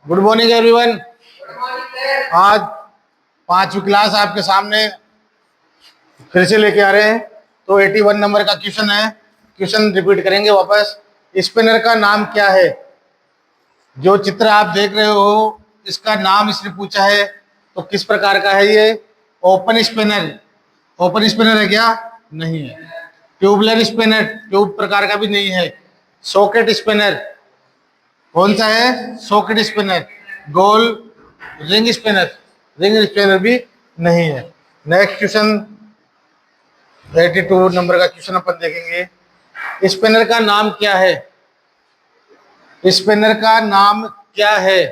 Good morning everyone. आज पांचवी class आपके सामने फिर से लेके आ रहे हैं। तो 81 नंबर का क्वेश्चन है। क्वेश्चन रिपीट करेंगे वापस। स्पिनर का नाम क्या है? जो चित्र आप देख रहे हो इसका नाम इसने पूछा है, तो किस प्रकार का है ये? Open spinner. ओपन स्पिनर है क्या? नहीं है। ट्यूबलर स्पिनर, ट्यूब प्रकार का भी नहीं है। सॉकेट स्पिनर, कौन सा है? Socket spinner. गोल रिंग स्पिनर, रिंग स्पिनर भी नहीं है। नेक्स्ट क्वेश्चन 82 नंबर का क्वेश्चन अपन देखेंगे। स्पिनर का नाम क्या है? स्पिनर का नाम क्या है?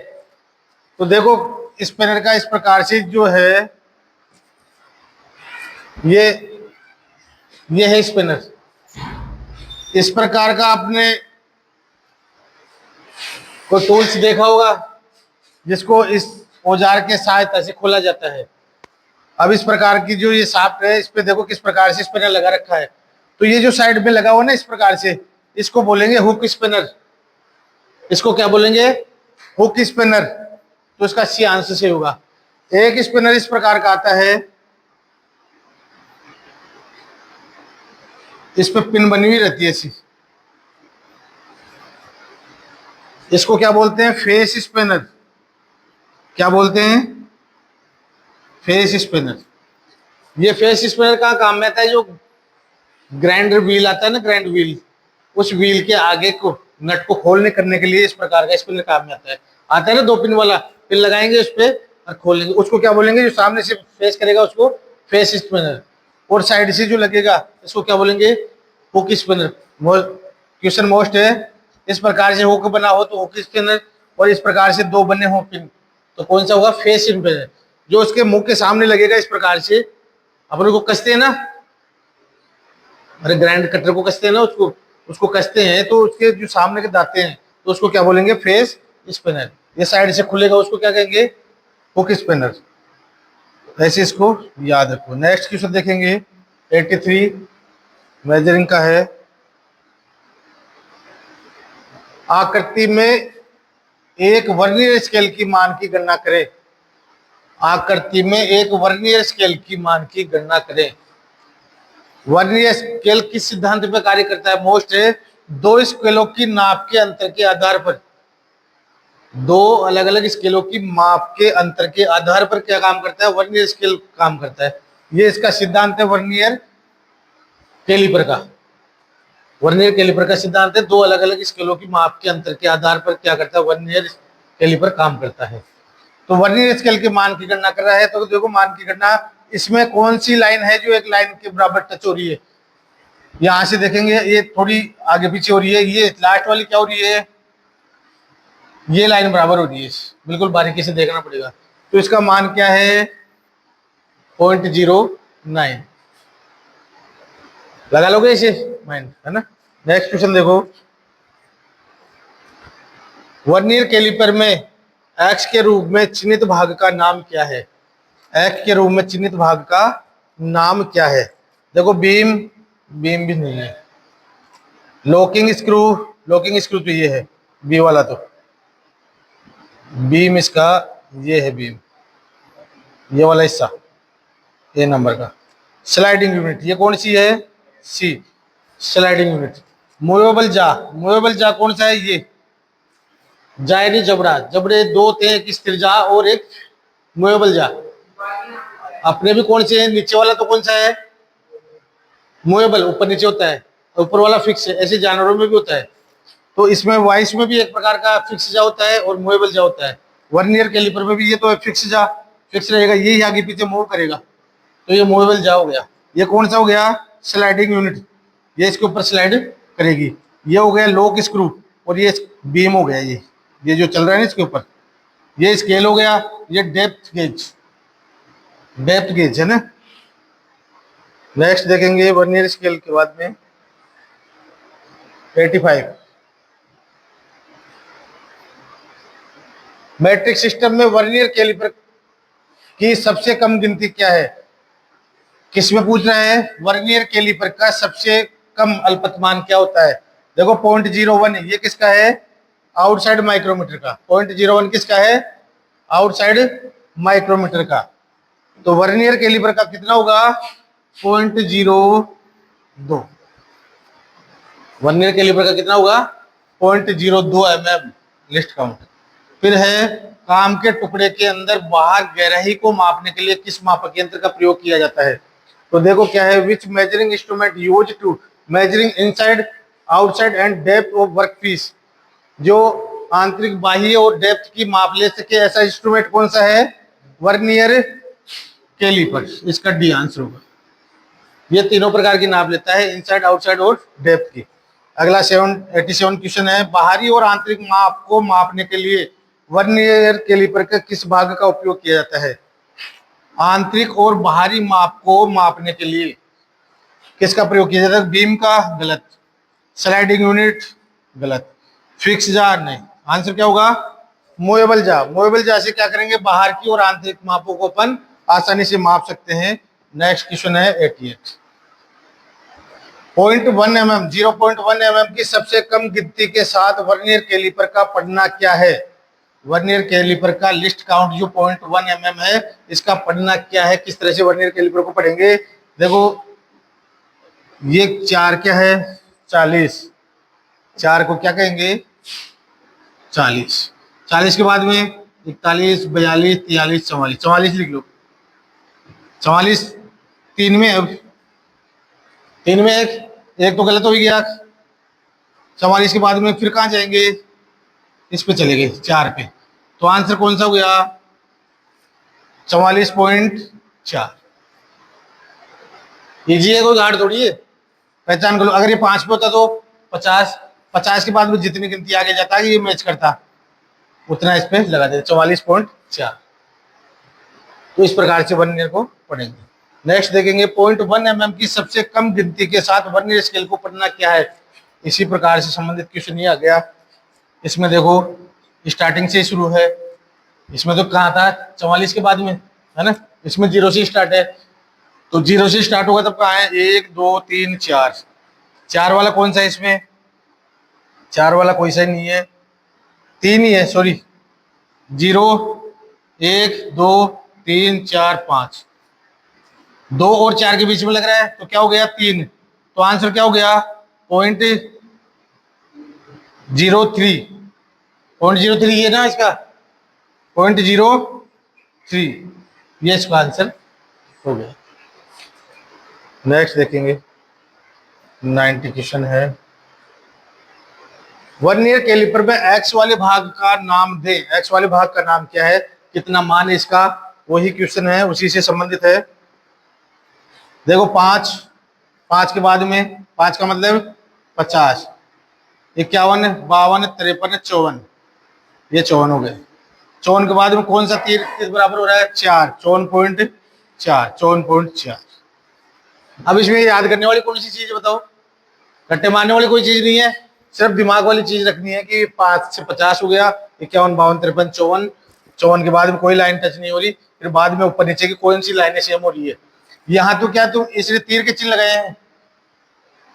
तो देखो स्पिनर का इस प्रकार से जो है ये है स्पिनर। इस प्रकार का आपने कोई टूल्स देखा होगा जिसको इस औजार के सहायता से खोला जाता है। अब इस प्रकार की जो ये शाफ्ट है, इस पे देखो किस प्रकार से स्पिनर लगा रखा है। तो ये जो साइड में लगा हुआ ना इस प्रकार से, इसको बोलेंगे हुक स्पिनर। इसको क्या बोलेंगे? Hook spinner. तो इसका सी आंसर से होगा। एक स्पिनर इस प्रकार का आता है, इस पे पिन बनी हुई रहती है ऐसी। इसको क्या बोलते हैं? Face spinner. क्या बोलते हैं? Face spinner. ये फेस स्पिनर का काम में आता है, जो ग्राइंडर व्हील आता है ना, ग्राइंड व्हील, उस व्हील के आगे को नट को खोलने करने के लिए इस प्रकार का स्पिनर काम में आता है ना, 2 पिन वाला। पिन लगाएंगे उस पर और खोलेंगे। उसको क्या बोलेंगे? जो सामने से फेस करेगा उसको फेस स्पिनर, और साइड से जो लगेगा इसको क्या बोलेंगे? Hook spinner. क्वेश्चन मोस्ट है। इस प्रकार से हुक बना हो तो हुक स्पिनर, और इस प्रकार से 2 बने हो पिन तो कौन सा होगा? Face spinner. जो उसके मुंह के सामने लगेगा इस प्रकार से, अपन को कसते हैं ना, अरे ग्राइंड कटर को कसते हैं ना, उसको उसको कसते हैं तो उसके जो सामने के दांते हैं तो उसको क्या बोलेंगे? Face spinner. ये साइड से खुलेगा उसको क्या कहेंगे? Hook spinner. ऐसे इसको याद रखो। नेक्स्ट क्वेश्चन देखेंगे 83 मेजरिंग का है। आकृति में एक वर्नियर स्केल की मान की गणना करें। आकृति में एक वर्नियर स्केल की मान की गणना करें। वर्नियर स्केल किस सिद्धांत पर कार्य करता है? मोस्ट है। 2 स्केलों की नाप के अंतर के आधार पर, 2 अलग अलग स्केलों की माप के अंतर के आधार पर क्या काम करता है? वर्नियर स्केल काम करता है। ये इसका सिद्धांत है वर्नियर कैलिपर का। वर्नियर कैलिपर का सिद्धांत है 2 अलग अलग स्केलों की माप के अंतर के आधार पर क्या करता है? वर्नियर कैलिपर काम करता है। तो वर्नियर स्केल के मान की गणना कर रहा है। तो देखो मान की गणना, इसमें कौन सी लाइन है जो एक लाइन के बराबर टच हो रही है? यहां से देखेंगे ये थोड़ी आगे पीछे हो रही है। ये लास्ट वाली क्या हो रही है? ये लाइन बराबर हो रही है। बिल्कुल बारीकी से देखना पड़ेगा। तो इसका मान क्या है? 0.09 लगा लोगे इसे माइंड, है ना। नेक्स्ट क्वेश्चन देखो। वर्नियर कैलिपर में एक्स के रूप में चिन्हित भाग का नाम क्या है? एक्स के रूप में चिन्हित भाग का नाम क्या है? देखो बीम, बीम भी नहीं है। लॉकिंग स्क्रू, लॉकिंग स्क्रू तो ये है बी वाला। तो बीम इसका ये है, बीम ये वाला हिस्सा ए नंबर का। स्लाइडिंग यूनिट ये कौन सी है? सी, स्लाइडिंग यूनिट। मूवेबल जा, मूवेबल जा कौन सा है? ये जा यानी जबड़ा। जबड़े 2 थे, एक स्थिर जा और एक मूवेबल जा। अपने भी कौन से है? नीचे वाला तो कौन सा है? मूवेबल, ऊपर नीचे होता है, ऊपर वाला फिक्स है। ऐसे जानवरों में भी होता है। तो इसमें वाइस में भी एक प्रकार का फिक्स जा होता है और मूवेबल जा होता है। वर्नियर कैलिपर में भी ये तो फिक्स जा, फिक्स रहेगा, यही आगे पीछे मूव करेगा। तो ये मूवेबल जा हो गया। ये कौन सा हो गया? स्लाइडिंग यूनिट, ये इसके ऊपर स्लाइड करेगी। ये हो गया लॉक स्क्रू, और ये बीम हो गया। ये जो चल रहा है ना इसके ऊपर, ये स्केल हो गया। ये डेप्थ गेज, डेप्थ गेज है ना। नेक्स्ट देखेंगे वर्नियर स्केल के बाद में 85। मैट्रिक सिस्टम में वर्नियर कैलिपर की सबसे कम गिनती क्या है? किस में पूछ रहा है? वर्नियर कैलिपर का सबसे कम अल्पतमान क्या होता है? देखो 0.01 ये किसका है? आउटसाइड माइक्रोमीटर का। 0.01 किसका है? आउटसाइड माइक्रोमीटर का। तो वर्नियर कैलिपर का कितना होगा? 0.02। वर्नियर कैलिपर का कितना होगा? 0.02 mm लिस्ट काउंट। फिर है काम के टुकड़े के अंदर बाहर गहराई को मापने के लिए किस मापक यंत्र का प्रयोग किया जाता है? तो देखो क्या है, which measuring instrument use to measuring inside outside and depth of workpiece. जो आंतरिक बाह्य और डेप्थ की माप ले सके ऐसा इंस्ट्रूमेंट कौन सा है? Vernier calliper. इसका डी आंसर होगा। ये तीनों प्रकार की नाप लेता है, इनसाइड, आउटसाइड और डेप्थ की। अगला 787 क्वेश्चन है, बाहरी और आंतरिक माप को मापने के लिए वर्नियर कैलिपर के किस भाग का उपयोग किया जाता है? आंतरिक और बाहरी माप को मापने के लिए किसका प्रयोग किया जाता है? बीम का? गलत। Sliding unit? गलत। Fix jaw? नहीं। आंसर क्या होगा? Movable jar. मूवेबल जार से क्या करेंगे? बाहर की और आंतरिक मापों को अपन आसानी से माप सकते हैं। नेक्स्ट क्वेश्चन है 88। 0.1 mm 0.1 mm की सबसे कम गिनती के साथ वर्नियर कैलिपर का पढ़ना क्या है? वर्नियर कैलिपर का लिस्ट काउंट जो 0.1 mm है, इसका पढ़ना क्या है? किस तरह से वर्नियर कैलिपर को पढ़ेंगे? देखो ये 4 क्या है? 40। 4 को क्या कहेंगे? 40। 40 के बाद में 41, 42, 43, 44। 44 लिख लो। 44 तीन में, अब 3 में एक तो गलत हो गया। 44 के बाद में फिर कहाँ जाएंगे? इस पे चले गए 4 पे। तो आंसर कौन सा हो गया? 44.4। इजी है, कोई हार्ड थोड़ी है। पहचान कर लो। अगर ये 5 पे होता तो 50। 50 के बाद में जितनी गिनती आगे जाता है ये मैच करता, उतना इस पे लगा देते। 44.4। तो इस प्रकार से वर्नियर को पढ़ेंगे। नेक्स्ट देखेंगे 0.1 mm की सबसे कम गिनती के साथ वर्नियर स्केल को पढ़ना क्या है? इसी प्रकार से संबंधित क्वेश्चन ये आ गया। इसमें देखो स्टार्टिंग से शुरू है। इसमें तो कहा था 44 के बाद में, है ना? इसमें 0 से स्टार्ट है, तो 0 से स्टार्ट होगा तब कहाँ है? 1 2 3 4। 4 वाला कौन सा है इसमें? 4 वाला कोई सा नहीं है, 3 ही है, सॉरी। 0 1 2 3 4 5, 2 और 4 के बीच में लग रहा है, तो क्या हो गया? 3। तो आंसर क्या हो गया? 0.03। 0.03 ये ना इसका 0.03, ये इसका आंसर हो गया। नेक्स्ट देखेंगे 90 क्वेश्चन है। वर्नियर कैलिपर में एक्स वाले भाग का नाम दे। एक्स वाले भाग का नाम क्या है? कितना मान है इसका? वही क्वेश्चन है, उसी से संबंधित है। देखो 5, 5 के बाद में 5 का मतलब 50, 51, 52, 53, 54। ये 54 हो गए। 54 के बाद में कौन सा तीर किस बराबर हो रहा है? 4। 54.4। 54.4। अब इसमें याद करने वाली कौन सी चीज है बताओ? रट्टे मारने वाली कोई चीज नहीं है, सिर्फ दिमाग वाली चीज रखनी है कि 5 से 50 हो गया, 51, 52, 53, 54। 54 के बाद में कोई लाइन टच नहीं हो रही, फिर बाद में ऊपर नीचे की कौन सी लाइनें सेम हो रही है। यहाँ तो क्या तुम इसलिए तीर के चिन्ह लगाए हैं,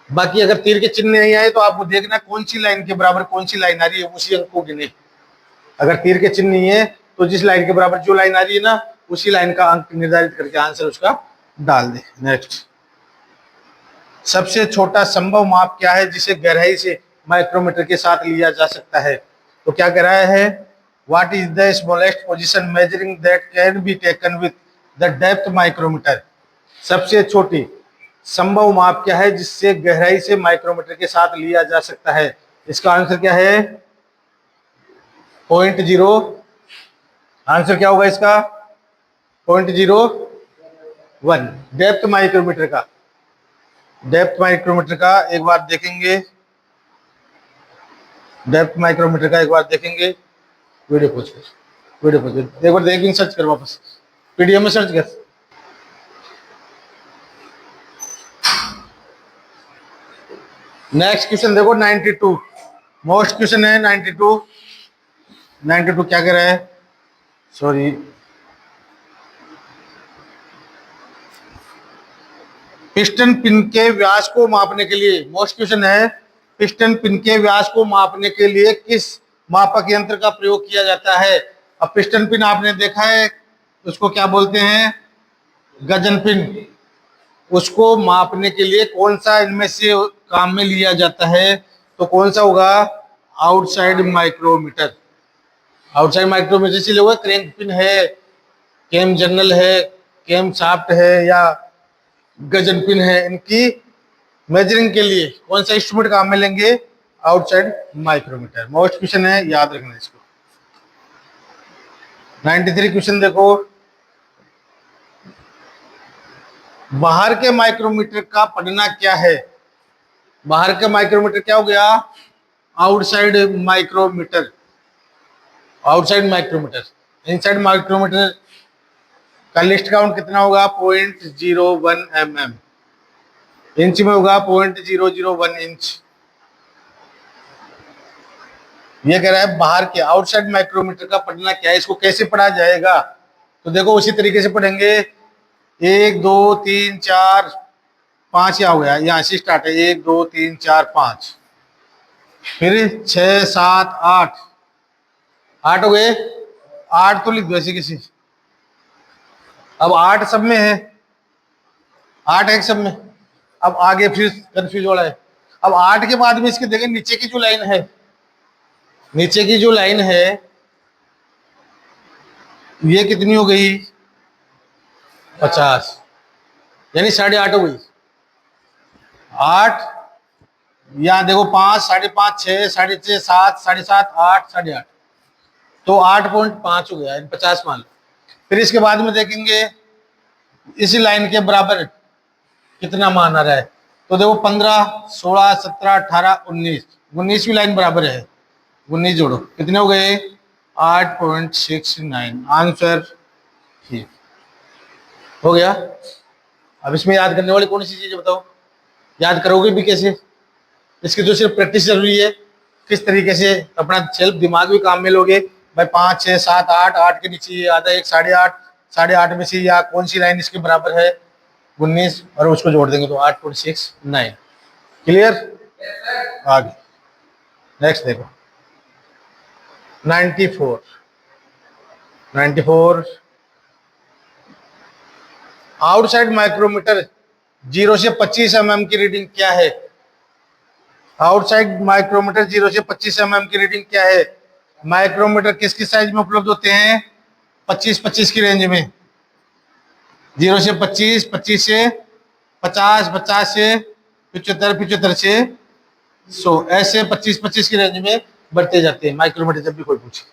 बाकी अगर तीर के चिन्ह नहीं आए तो आपको देखना कौन सी लाइन के बराबर कौन सी लाइन आ रही है, उसी अंक को गिने। अगर तीर के चिन्ह नहीं है तो जिस लाइन के बराबर जो लाइन आ रही है ना, उसी लाइन का अंक निर्धारित करके आंसर उसका डाल दे। नेक्स्ट, सबसे छोटा संभव माप क्या है जिसे गहराई से माइक्रोमीटर के साथ लिया जा सकता है? तो क्या कह रहा है? What is the smallest position measuring that can be taken with the depth micrometer. सबसे छोटी संभव माप क्या है जिससे गहराई से माइक्रोमीटर के साथ लिया जा सकता है? इसका आंसर क्या है? 0.0। आंसर क्या होगा इसका? 0.01। डेप्थ माइक्रोमीटर का, डेप्थ माइक्रोमीटर का एक बार देखेंगे, डेप्थ माइक्रोमीटर का एक बार देखेंगे। वीडियो पोस्ट कर, वीडियो पोस्ट कर, एक बार देख सर्च कर, वापस पीडीएफ में सर्च कर। नेक्स्ट क्वेश्चन देखो 92, मोस्ट क्वेश्चन है 92। 92 क्या कह रहा है? सॉरी, पिस्टन पिन के व्यास को मापने के लिए, मोस्ट क्वेश्चन है, पिस्टन पिन के व्यास को मापने के लिए किस मापक यंत्र का प्रयोग किया जाता है। अब पिस्टन पिन आपने देखा है, उसको क्या बोलते हैं? गजन पिन। उसको मापने के लिए कौन सा इनमें से काम में लिया जाता है? तो कौन सा होगा? Outside micrometer. आउटसाइड माइक्रोमीटर से होगा। क्रैंक पिन है, कैम जर्नल है, कैम शाफ्ट है या गजन पिन है, इनकी मेजरिंग के लिए कौन सा इंस्ट्रूमेंट काम में लेंगे? Outside micrometer. मोस्ट क्वेश्चन है, याद रखना इसको। 93 क्वेश्चन देखो। बाहर के माइक्रोमीटर का पढ़ना क्या है? बाहर का माइक्रोमीटर क्या हो गया? Outside micrometer. Outside micrometer. Inside micrometer का लिस्ट काउंट कितना होगा? 0.01 mm। इंच में होगा 0.001 इंच। ये कह रहा है बाहर के आउटसाइड माइक्रोमीटर का पढ़ना क्या है, इसको कैसे पढ़ा जाएगा? तो देखो उसी तरीके से पढ़ेंगे। 1 2 3 4 5 यहाँ हो गया, यहाँ से स्टार्ट है। 1 2 3 4 5, फिर 6 7 8, 8 हो गए। 8 तो लिख दो ऐसे किसी। अब 8 सब में है, 8 एक सब में। अब आगे फिर कंफ्यूज हो रहा है। अब 8 के बाद में इसके देखें नीचे की जो लाइन है, नीचे की जो लाइन है ये कितनी हो गई? 50, यानी 8.5 हो गई। 8, यहाँ देखो 5 5.5 6 6.5 7 7.5 8 8.5, तो 8.5 हो गया, 50 मान लो। फिर इसके बाद में देखेंगे इसी लाइन के बराबर कितना मान आ रहा है। तो देखो 15 16 17 18 19, 19वीं लाइन बराबर है। 19 जोड़ो, कितने हो गए? 8.69। आंसर ठीक हो गया। अब इसमें याद करने वाली कौन सी चीज है बताओ? याद करोगे भी कैसे? इसकी तो सिर्फ प्रैक्टिस जरूरी है। किस तरीके से अपना सेल्फ दिमाग भी काम में लोगे भाई। 5 6 7 8, 8 के नीचे ये आता है एक 8.5, 8.5 में से या कौन सी लाइन इसके बराबर है? 19, और उसको जोड़ देंगे तो 8.69। क्लियर? आगे नेक्स्ट देखो। 94 आउटसाइड माइक्रोमीटर 0 से 25 mm की रीडिंग क्या है? आउटसाइड माइक्रोमीटर 0 से 25 mm की रीडिंग क्या है? माइक्रोमीटर किस किस साइज में उपलब्ध होते हैं? 25 की रेंज में। 0 से 25, 25 से 50, 50 से 75, 75 से 100, ऐसे 25 की रेंज में बढ़ते जाते हैं माइक्रोमीटर। जब भी कोई पूछे,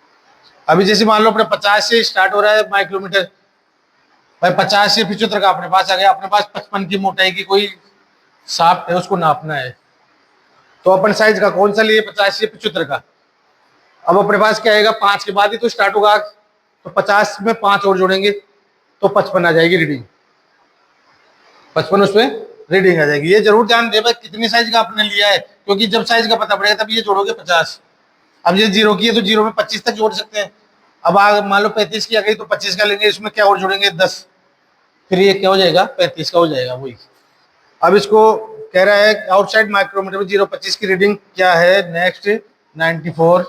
अभी जैसे मान लो अपने 50 से स्टार्ट हो रहा है माइक्रोमीटर, भाई 50 से 75 का अपने पास आ गया। अपने पास 55 की मोटाई की कोई शाफ्ट है, उसको नापना है। तो अपन साइज का कौन सा लिए? 50 से 75 का। अब अपने पास क्या आएगा? 5 के बाद ही तो स्टार्ट होगा, तो 50 में 5 और जोड़ेंगे तो 55 आ जाएगी रीडिंग। 55 उसमें रीडिंग आ जाएगी। ये जरूर ध्यान दे भाई कितनी साइज का आपने लिया है, क्योंकि जब साइज का पता पड़ेगा तब ये जोड़ोगे 50। अब ये 0 की है तो 0 में 25 तक जोड़ सकते हैं। अब मान लो 35 की आ गई तो 25 का लेंगे, इसमें क्या और जोड़ेंगे? 10, फिर ये क्या हो जाएगा? 35 का हो जाएगा वही। अब इसको कह रहा है आउटसाइड माइक्रोमीटर में 0.25 की रीडिंग क्या है? नेक्स्ट 94,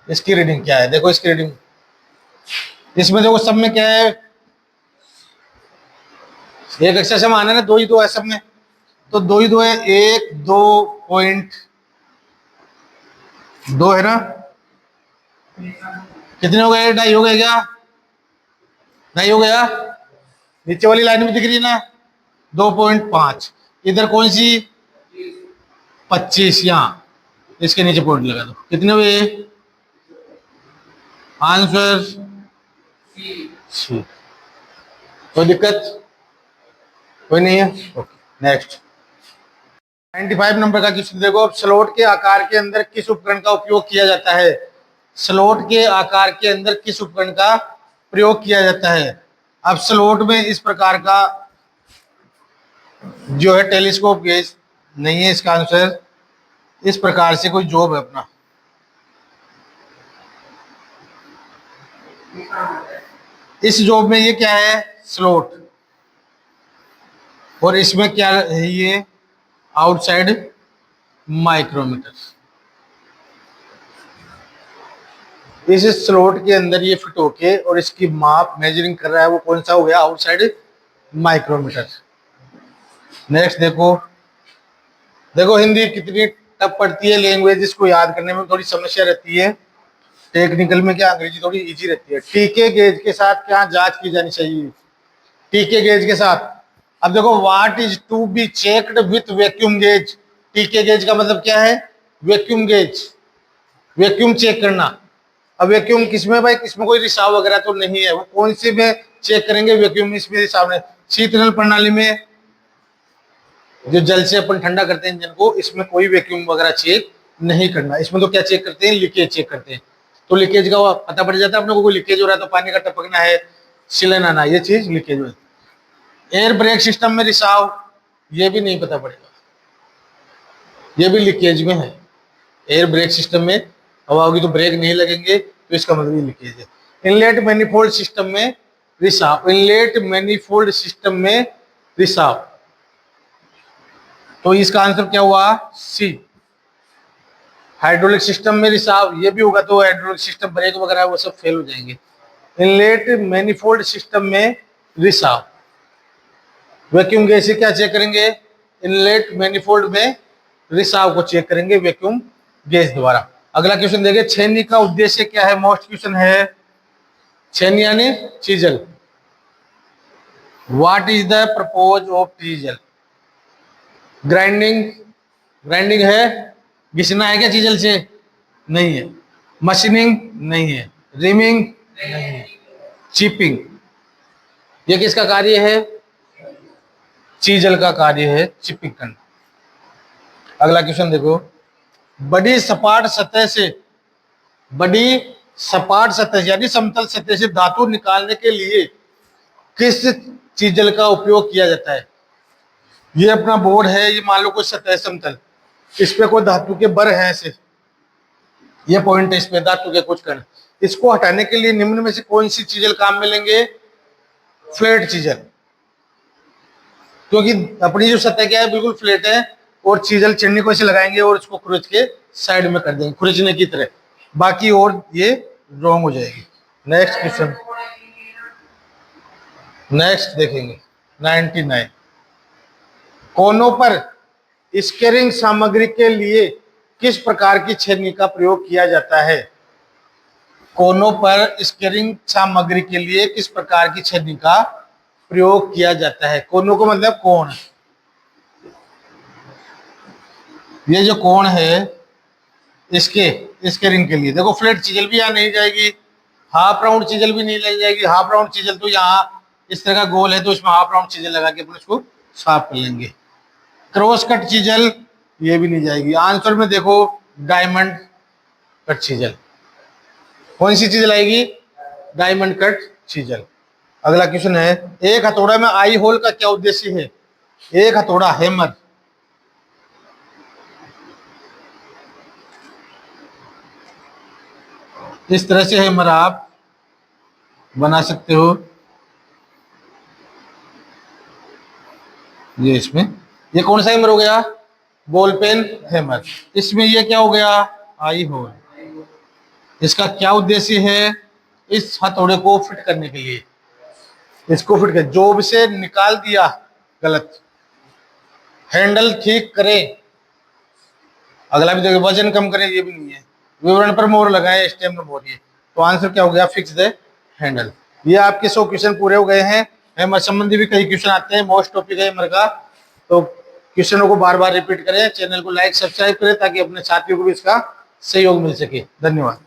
इसकी रीडिंग क्या है? देखो इसकी रीडिंग, इसमें देखो सब में क्या है? एक एक्स्ट्रा समान है ना, 2 ही 2 है सब में, तो 2 ही 2 है। 1 2.2 है ना? कितने हो गए? 2.5 हो गए क्या? 2.5 हो गया। नीचे वाली लाइन में दिख रही है ना 2.5। इधर कौन सी? 25, यहाँ इसके नीचे पॉइंट लगा दो। कितने हुए? Answer C. कोई दिक्कत? कोई नहीं है? Okay next. 95 नंबर का क्वेश्चन देखो। अब स्लॉट के आकार के अंदर किस उपकरण का उपयोग किया जाता है? स्लॉट के आकार के अंदर किस उपकरण का प्रयोग किया जाता है? अब स्लॉट में इस प्रकार का जो है टेलीस्कोप गेज नहीं है इसका आंसर। इस प्रकार से कोई जॉब है अपना, इस जॉब में ये क्या है? स्लॉट। और इसमें क्या है? ये आउटसाइड माइक्रोमीटर। इस स्लॉट के अंदर ये फिट होके और इसकी माप मेजरिंग कर रहा है, वो कौन सा हो गया, आउटसाइड माइक्रोमीटर। नेक्स्ट देखो, देखो हिंदी कितनी टफ पड़ती है, लैंग्वेज इसको याद करने में थोड़ी समस्या रहती है। टेक्निकल में क्या अंग्रेजी थोड़ी इजी रहती है। टीके गेज के साथ क्या जांच की जानी चाहिए? टीके गेज के साथ, अब देखो what is to be checked with vacuum gauge. टीके गेज का मतलब क्या है? वैक्यूम गेज, वैक्यूम चेक करना। अब वैक्यूम किसमें भाई, किसमें कोई रिसाव वगैरह तो नहीं है, वो कौन सी में चेक करेंगे? वैक्यूम इसमें रिसाव नहीं। शीतल प्रणाली में जो जल से अपन ठंडा करते हैं इंजन को, इसमें कोई वैक्यूम वगैरह चेक नहीं करना। इसमें तो क्या चेक करते हैं? लीकेज चेक करते हैं। तो लीकेज का पता पड़ जाता है अपने को, कोई लीकेज हो रहा है तो पानी का टपकना है, सिलन आना, ये चीज लीकेज हो। एयर ब्रेक सिस्टम में रिसाव, ये भी नहीं पता पड़ेगा, ये भी लीकेज में है। एयर ब्रेक सिस्टम में हवा होगी तो ब्रेक नहीं लगेंगे, तो इसका मतलब ये लीकेज है। इनलेट मैनिफोल्ड सिस्टम में रिसाव, इनलेट मैनिफोल्ड सिस्टम में रिसाव, तो इसका आंसर क्या हुआ? सी। हाइड्रोलिक सिस्टम में रिसाव, ये भी होगा तो हाइड्रोलिक सिस्टम ब्रेक वगैरह वो सब फेल हो जाएंगे। इनलेट मैनिफोल्ड सिस्टम में रिसाव, वैक्यूम गैस से क्या चेक करेंगे? इनलेट मैनिफोल्ड में रिसाव को चेक करेंगे वैक्यूम गैस द्वारा। अगला क्वेश्चन देखिए, छेनी का उद्देश्य क्या है? मोस्ट क्वेश्चन है। छेनी यानी chisel. What is the purpose of chisel? Grinding, grinding है। घिसना है क्या चीजल से? नहीं है। मशीनिंग नहीं है। रिमिंग नहीं है। चिपिंग, ये किसका कार्य है? चीजल का कार्य है चिपिंग करना। अगला क्वेश्चन देखो, बड़ी सपाट सतह से, बड़ी सपाट सतह यानी समतल सतह से धातु निकालने के लिए किस चीजल का उपयोग किया जाता है? ये अपना बोर्ड है, ये मान लो कोई सतह समतल, इस पे कोई धातु के बर हैं ऐसे, ये पॉइंट है, इस पे धातु के कुछ कण, इसको हटाने के लिए निम्न में से कौन सी चीजल काम में लेंगे? फ्लैट चीजल, क्योंकि अपनी जो सतह क्या है बिल्कुल फ्लैट है, और चीजल चन्नी को ऐसे लगाएंगे और इसको खुरच के साइड में कर देंगे खुरचने की तरह, बाकी और ये रॉन्ग हो जाएगी। नेक्स्ट क्वेश्चन, नेक्स्ट देखेंगे 99, कोनों पर स्केरिंग सामग्री के लिए किस प्रकार की छेनी का प्रयोग किया जाता है? कोनों पर स्केरिंग सामग्री के लिए किस प्रकार की छेनी का प्रयोग किया जाता है? कोनों को मतलब कोण, ये जो कोण है इसके स्केरिंग के लिए, देखो फ्लैट चीजल भी यहाँ नहीं जाएगी, हाफ राउंड चीजल भी नहीं लग जाएगी। हाफ राउंड चीजल तो यहाँ इस तरह का गोल है तो इसमें हाफ राउंड चीजल लगा के अपन इसको साफ कर लेंगे। क्रॉस कट चीजल ये भी नहीं जाएगी। आंसर में देखो डायमंड कट चीजल, कौन सी चीजल आएगी? Diamond cut chisel. अगला क्वेश्चन है, एक हथौड़ा में आई होल का क्या उद्देश्य है? एक हथौड़ा हैमर, इस तरह से हैमर आप बना सकते हो, ये इसमें, ये कौन सा हैमर हो गया? Ball peen hammer. इसमें ये क्या हो गया? Eye hole. इसका क्या उद्देश्य है? इस हथौड़े को फिट करने के लिए, इसको फिट कर, जोब से निकाल दिया गलत, हैंडल ठीक करें। अगला भी देखो, वजन कम करें, ये भी नहीं है। विवरण पर मोहर लगाए, स्टेम में मोहर, ये तो आंसर क्या हो गया? Fix the handle. ये आपके 100 क्वेश्चन पूरे हो गए हैं। हैमर संबंधी भी कई क्वेश्चन आते हैं, मोस्ट टॉपिक है हैमर का, तो क्वेश्चनों को बार बार रिपीट करें, चैनल को लाइक सब्सक्राइब करें ताकि अपने साथियों को भी इसका सहयोग मिल सके। धन्यवाद।